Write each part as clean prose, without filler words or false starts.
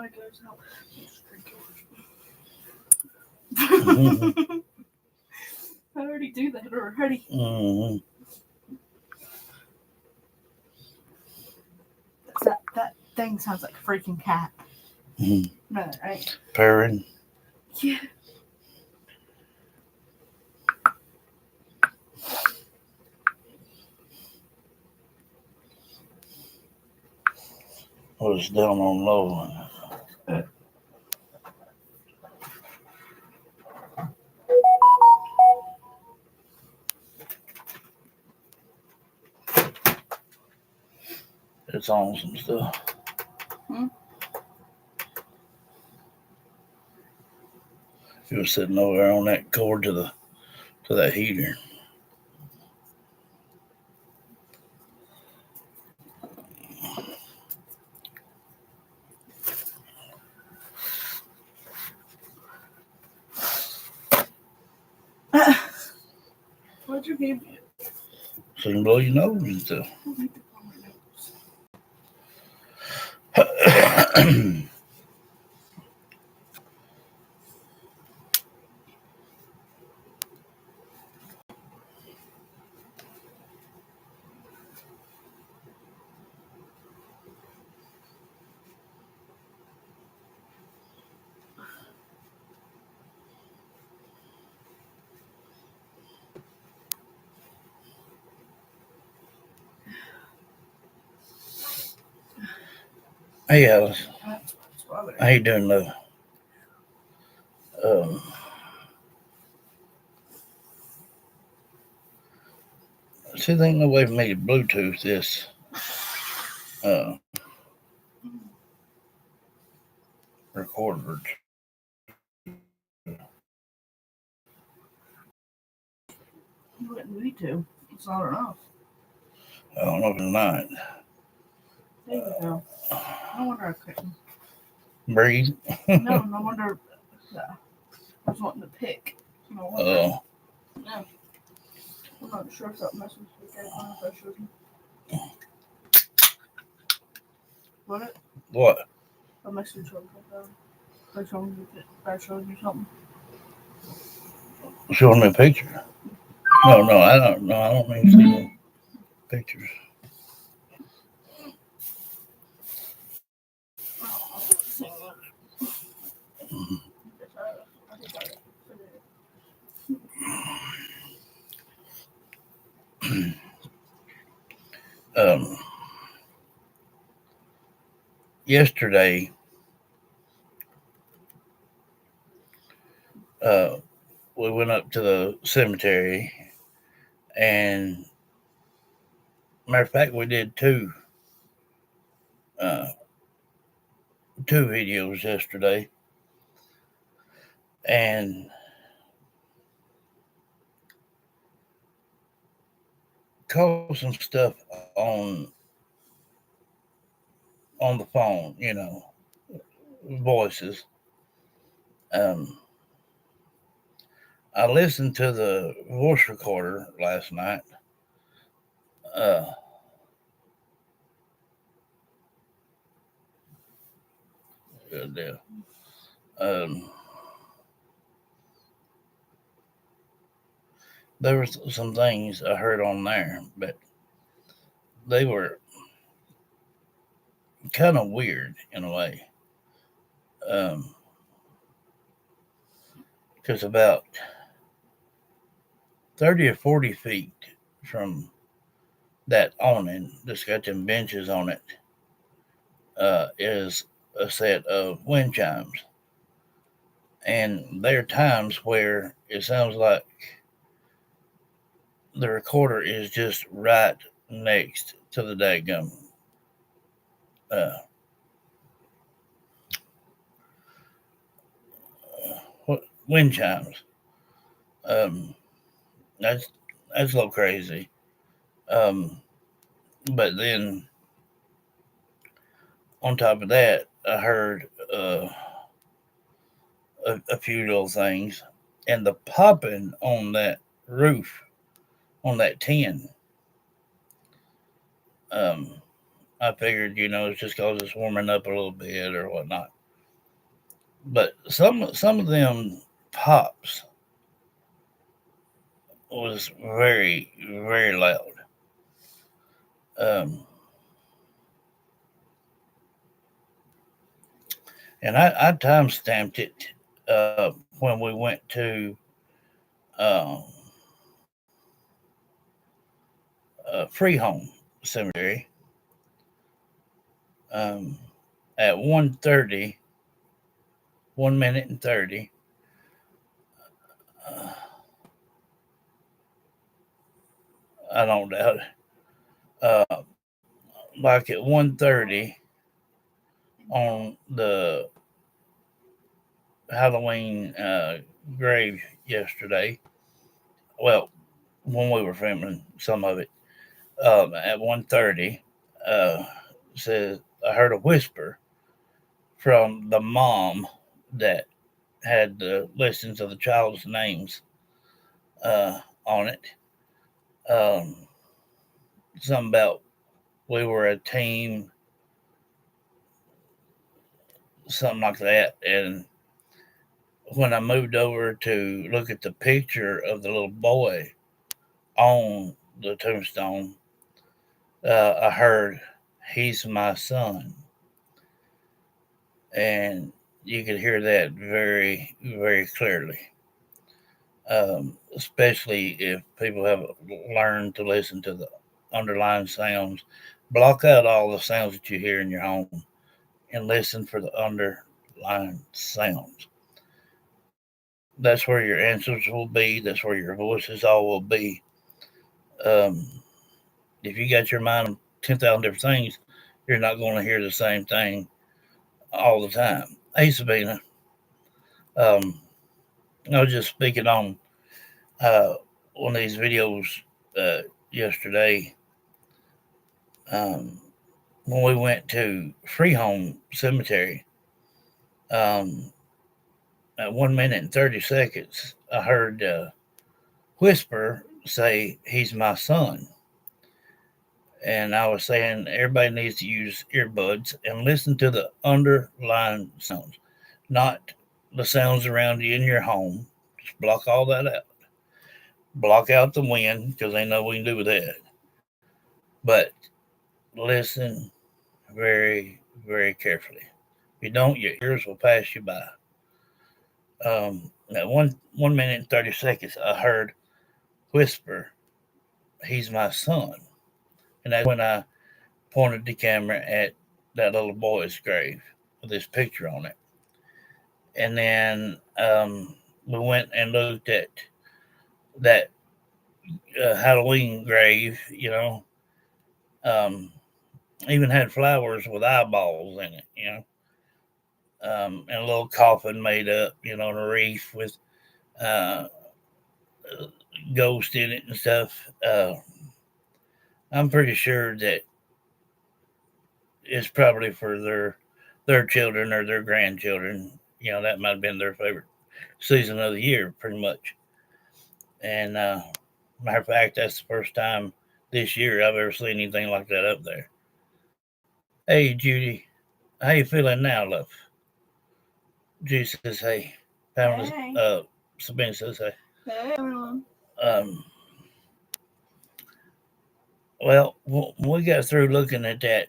light goes out. Mm-hmm. I already do that already. Mm-hmm. That thing sounds like a freaking cat. Mm-hmm. No, right? Purring. Yeah. Was down on low. It's on some stuff. Hmm? He was sitting over there on that cord to that heater. What'd you give me? So you can blow your nose and stuff. I need to blow my nose. Hey Alice, That's what's bothering how me. you doing though? See, there ain't no way for me to Bluetooth this uh, recorder. You wouldn't need to. It's not enough. I don't know if it's not. There you go. No wonder I couldn't. Breathe. No wonder I was wanting to pick. No wonder. Uh, No. I'm not sure if that message was okay. I don't know if I showed you. What? what? A message was okay. I showed you something. Showing me a picture? No, I don't. No, I don't mean to see no pictures. Um, yesterday, we went up to the cemetery, and matter of fact, we did uh, two videos yesterday, and caught some stuff on the phone, voices. Um, I listened to the voice recorder last night. Uh, good deal. Um, there were some things I heard on there, but they were kind of weird in a way. Because about 30 or 40 feet from that awning that's got them benches on it is a set of wind chimes. And there are times where it sounds like the recorder is just right next to the daggum uh, wind chimes. Um, that's that's a little crazy. Um, but then on top of that, I heard a few little things, and the popping on that roof on that tin. Um, I figured, it's just cause it's warming up a little bit or whatnot. But some of them pops was very very loud. Um, and I time stamped it when we went to um, Free Home Cemetery um, at 1:30, 1 minute and 30. Uh, I don't doubt it. Like at 1:30 on the Halloween grave yesterday. Well, when we were filming some of it, at 1:30, uh, says I heard a whisper from the mom that had the listings of the child's names on it. Um, something about we were a team, something like that. And when I moved over to look at the picture of the little boy on the tombstone, I heard, "He's my son," and you could hear that very, very clearly. Especially if people have learned to listen to the underlying sounds. Block out all the sounds that you hear in your home and listen for the underlying sounds. That's where your answers will be. That's where your voices all will be. Um, if you got your mind on 10,000 different things, you're not going to hear the same thing all the time. Hey, Sabina, um, I was just speaking on uh, one of these videos uh, yesterday um, when we went to Free Home Cemetery. Um, at 1 minute and 30 seconds, I heard Whisper say, "He's my son." And I was saying everybody needs to use earbuds and listen to the underlying sounds, not the sounds around you in your home. Just block all that out. Block out the wind because they know we can do with that. But listen very, very carefully. If you don't, your ears will pass you by. At 1 minute and 30 seconds, I heard Whisper, "He's my son," and that's when I pointed the camera at that little boy's grave with this picture on it. And then we went and looked at that Halloween grave, um, even had flowers with eyeballs in it, and a little coffin made up, and a wreath with uh, ghost in it and stuff. I'm pretty sure that it's probably for their children or their grandchildren. That might have been their favorite season of the year, pretty much. And matter of fact, that's the first time this year I've ever seen anything like that up there. Hey, Judy, how you feeling now, love? Judy says, "Hey." Pamela, Hey. Sabine says, "Hey." Hey, everyone. Um, well, we got through looking at that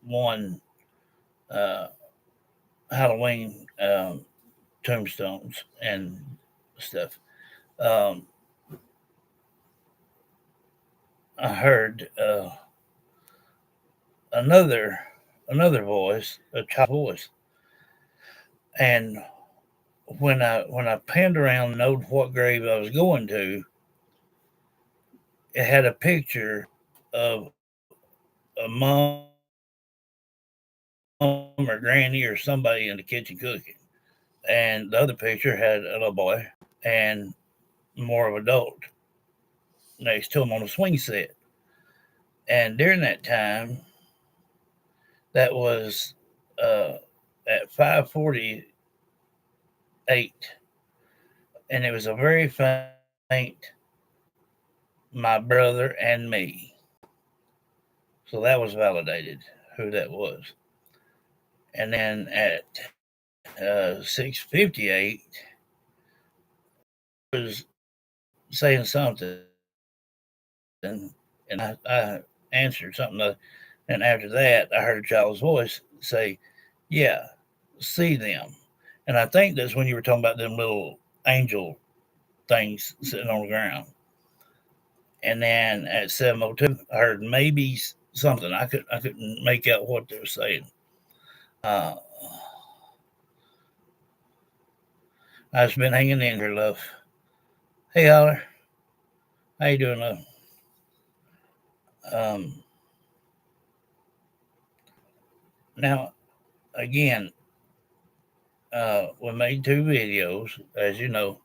one uh, Halloween tombstones and stuff. Um, I heard another voice, a child voice, and when I panned around and knowed what grave I was going to, it had a picture of a mom or granny or somebody in the kitchen cooking, and the other picture had a little boy and more of adult next to him on a swing set. And during that time, that was uh, at 5:48, and it was a very faint "my brother and me." So that was validated who that was. And then at 6:58 was saying something, and I answered something, and after that, I heard a child's voice say, "Yeah, see them." And I think that's when you were talking about them little angel things sitting on the ground. And then at 7:02, I heard maybe something. I couldn't make out what they were saying. Uh, I've just been hanging in here, love. Hey, Holler, how you doing, love? Um, Now, again, we made two videos, as you know,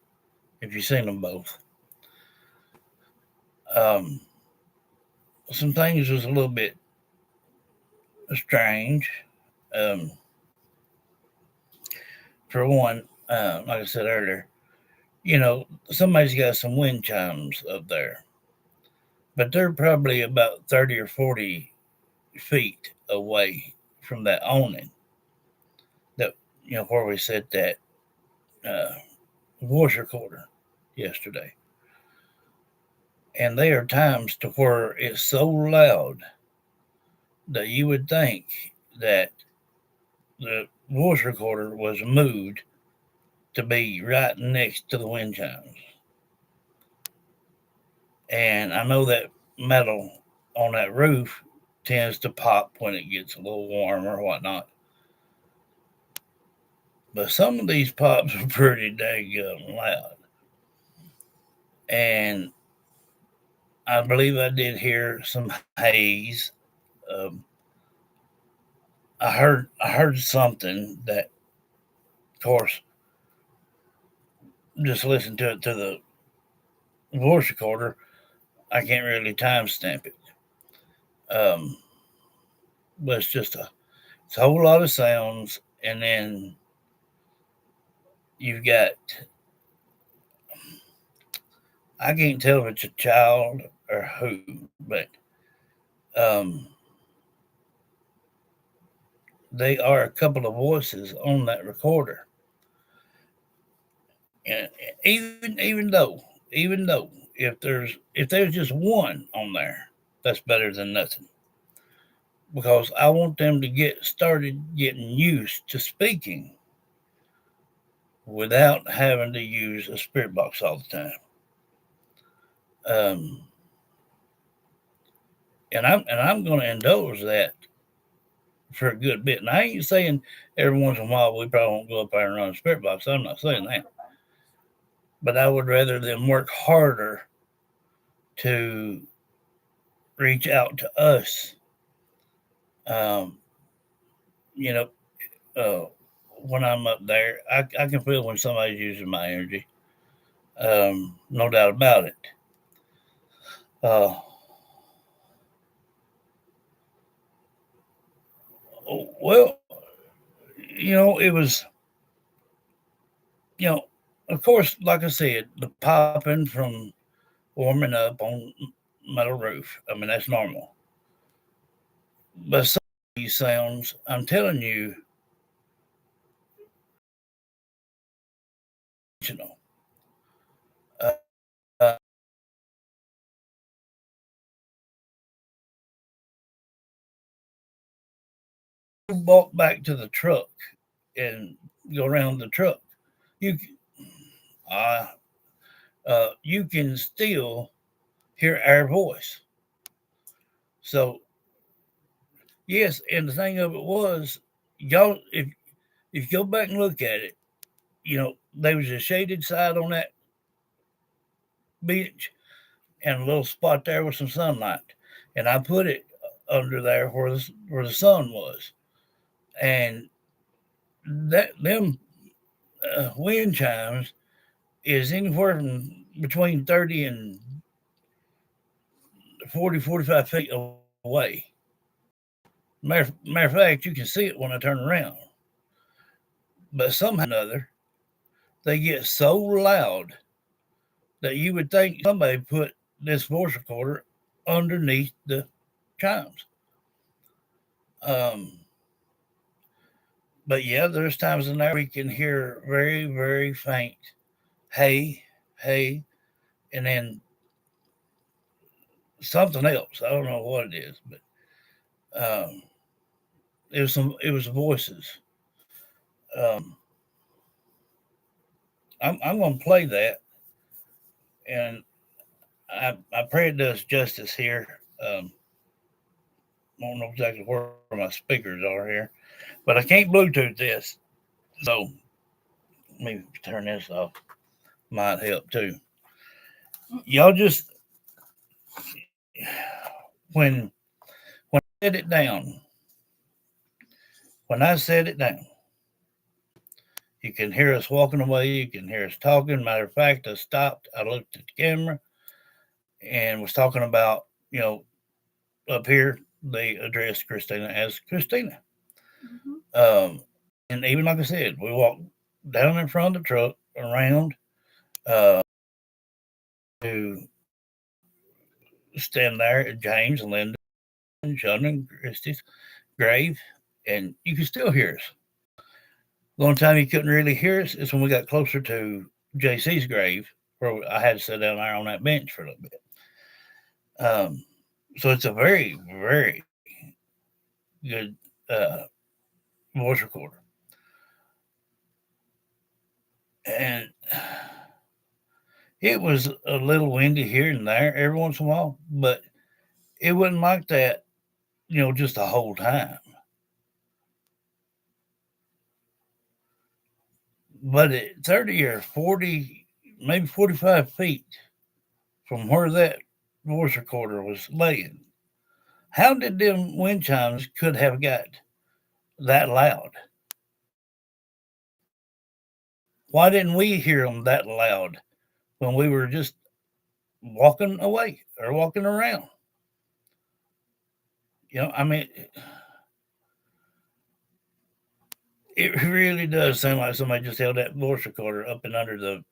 if you've seen them both. Um, some things was a little bit strange. Um, for one, like I said earlier, somebody's got some wind chimes up there, but they're probably about 30 or 40 feet away from that awning that, where we set that uh, voice recorder yesterday. And there are times to where it's so loud that you would think that the voice recorder was moved to be right next to the wind chimes. And I know that metal on that roof tends to pop when it gets a little warmer or whatnot. But some of these pops are pretty daggum loud. And I believe I did hear some haze. Um, I heard something that, of course, just listen to it to the voice recorder. I can't really timestamp it. Um, but it's a whole lot of sounds, and then you've got, I can't tell if it's a child or who, but um, they are a couple of voices on that recorder. And even though if there's just one on there, that's better than nothing, because I want them to get started getting used to speaking without having to use a spirit box all the time. Um, and I'm going to indulge that for a good bit. And I ain't saying every once in a while we probably won't go up there and run a spirit box. I'm not saying that, but I would rather them work harder to reach out to us. Um, you know, uh, when I'm up there, I can feel when somebody's using my energy. No doubt about it. Uh, well, it was, you know, of course, like I said, the popping from warming up on metal roof. I mean, that's normal. But some of these sounds, I'm telling you, uh, uh, walk back to the truck and go around the truck, you uh, you can still hear our voice. So yes, and the thing of it was, y'all, if you go back and look at it, there was a shaded side on that bench and a little spot there with some sunlight, and I put it under there where the sun was, and that them wind chimes is anywhere from between 30 and 40, 45 feet away. Matter of fact, you can see it when I turn around. But somehow or another, they get so loud that you would think somebody put this voice recorder underneath the chimes. Um, But yeah, there's times in there we can hear very, very faint, hey, hey, and then something else. I don't know what it is, but um, it was voices. Um, I'm going to play that, and I pray it does justice here. I don't know exactly where my speakers are here, but I can't Bluetooth this, so let me turn this off. Might help too. Y'all just when when I set it down, when I set it down, you can hear us walking away. You can hear us talking. Matter of fact, I stopped. I looked at the camera and was talking about, you know, up here they addressed Christina as Christina. Mm-hmm. And even like I said, we walked down in front of the truck around uh, to stand there at James and Linda and John and Christie's grave, and you can still hear us. The only time you couldn't really hear us is when we got closer to JC's grave, where I had to sit down there on that bench for a little bit. Um, so it's a very, very good uh, voice recorder. And it was a little windy here and there every once in a while, but it wasn't like that, you know, just the whole time. But at 30 or 40, maybe 45 feet from where that voice recorder was laying, how did them wind chimes could have got that loud? Why didn't we hear them that loud when we were just walking away or walking around? You know, I mean, it really does sound like somebody just held that voice recorder up and under the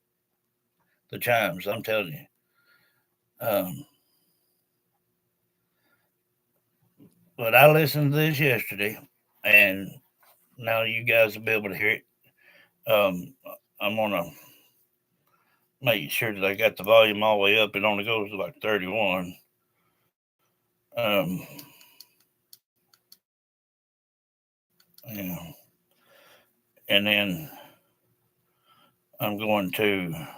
chimes. I'm telling you. Um, but I listened to this yesterday, and now you guys will be able to hear it. Um, I'm gonna make sure that I got the volume all the way up. It only goes to like 31. Um, yeah. And then I'm going to